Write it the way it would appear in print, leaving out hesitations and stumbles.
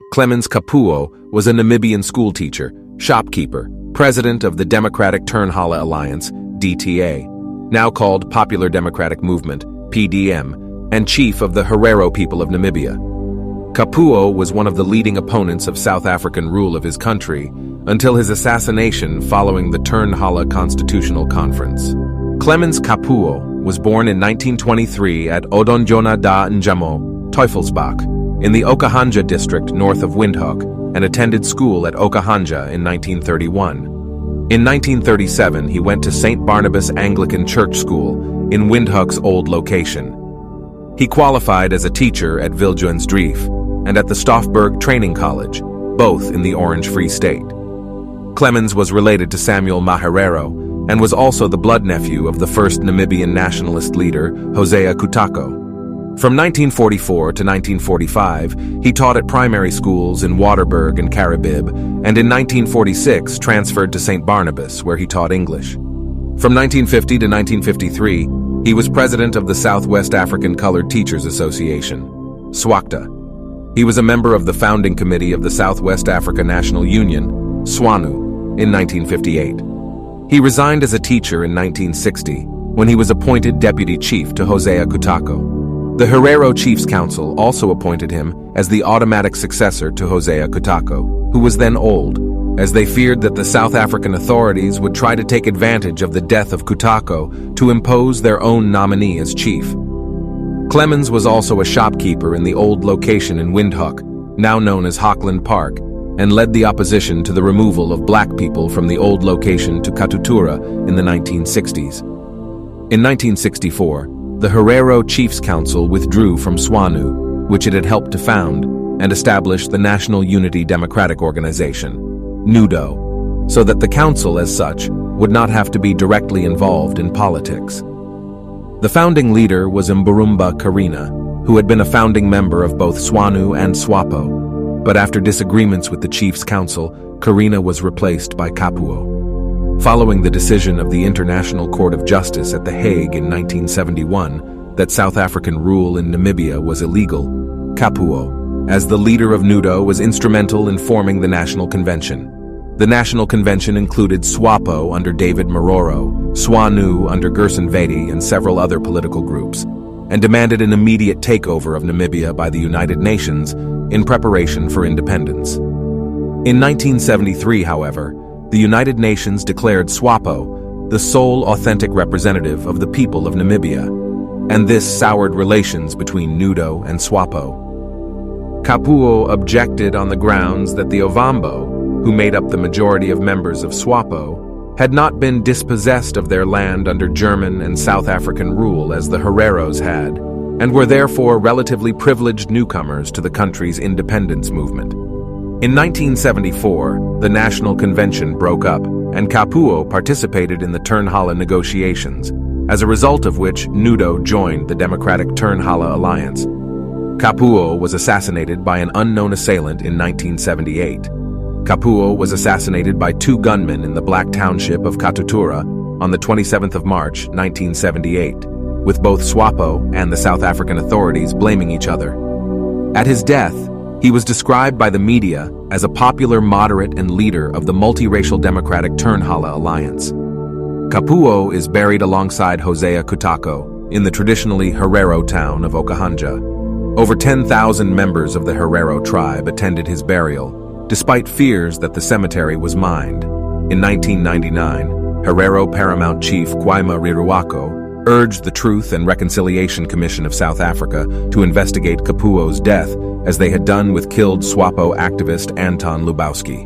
Clemens KAPUUO was a Namibian schoolteacher, shopkeeper, president of the Democratic Turnhala Alliance, DTA, now called Popular Democratic Movement, PDM, and chief of the Herero people of Namibia. KAPUUO was one of the leading opponents of South African rule of his country until his assassination following the Turnhala Constitutional Conference. Clemens KAPUUO was born in 1923 at Odonjona da Njamo, Teufelsbach, in the Okahanja district north of Windhoek, and attended school at Okahanja in 1931. In 1937, he went to St. Barnabas Anglican Church School in Windhoek's old location. He qualified as a teacher at Viljoensdrift and at the Stoffberg Training College, both in the Orange Free State. Clemens was related to Samuel Ovaherero and was also the blood nephew of the first Namibian nationalist leader, Hosea Kutako. From 1944 to 1945, he taught at primary schools in Waterberg and Karibib, and in 1946 transferred to St. Barnabas, where he taught English. From 1950 to 1953, he was president of the Southwest African Colored Teachers Association, SWACTA. He was a member of the founding committee of the Southwest Africa National Union, SWANU, in 1958. He resigned as a teacher in 1960 when he was appointed deputy chief to Hosea Kutako. The Herero Chiefs Council also appointed him as the automatic successor to Hosea Kutako, who was then old, as they feared that the South African authorities would try to take advantage of the death of Kutako to impose their own nominee as chief. Clemens was also a shopkeeper in the old location in Windhoek, now known as Hockland Park, and led the opposition to the removal of black people from the old location to Katutura in the 1960s. In 1964, the Herero Chiefs Council withdrew from SWANU, which it had helped to found, and established the National Unity Democratic Organization, NUDO, so that the council as such would not have to be directly involved in politics. The founding leader was Mburumba Karina, who had been a founding member of both SWANU and SWAPO, but after disagreements with the Chiefs Council, Karina was replaced by KAPUUO. Following the decision of the International Court of Justice at The Hague in 1971 that South African rule in Namibia was illegal, KAPUUO, as the leader of NUDO, was instrumental in forming the National Convention. The National Convention included SWAPO under David Maroro, SWANU under Gerson Vedi, and several other political groups, and demanded an immediate takeover of Namibia by the United Nations in preparation for independence. In 1973, however, the United Nations declared SWAPO the sole authentic representative of the people of Namibia, and this soured relations between NUDO and SWAPO. KAPUUO objected on the grounds that the Ovambo, who made up the majority of members of SWAPO, had not been dispossessed of their land under German and South African rule as the Hereros had, and were therefore relatively privileged newcomers to the country's independence movement. In 1974, the National Convention broke up, and KAPUUO participated in the Turnhala negotiations, as a result of which NUDO joined the Democratic Turnhala Alliance. KAPUUO was assassinated by an unknown assailant in 1978. KAPUUO was assassinated by two gunmen in the black township of Katutura on the 27th of March, 1978, with both SWAPO and the South African authorities blaming each other. At his death, he was described by the media as a popular moderate and leader of the multiracial Democratic Turnhala Alliance. KAPUUO is buried alongside Hosea Kutako in the traditionally Herero town of Okahanja. Over 10,000 members of the Herero tribe attended his burial, despite fears that the cemetery was mined. In 1999, Herero Paramount Chief Kwaima Riruako urged the Truth and Reconciliation Commission of South Africa to investigate KAPUUO's death, as they had done with killed SWAPO activist Anton Lubowski.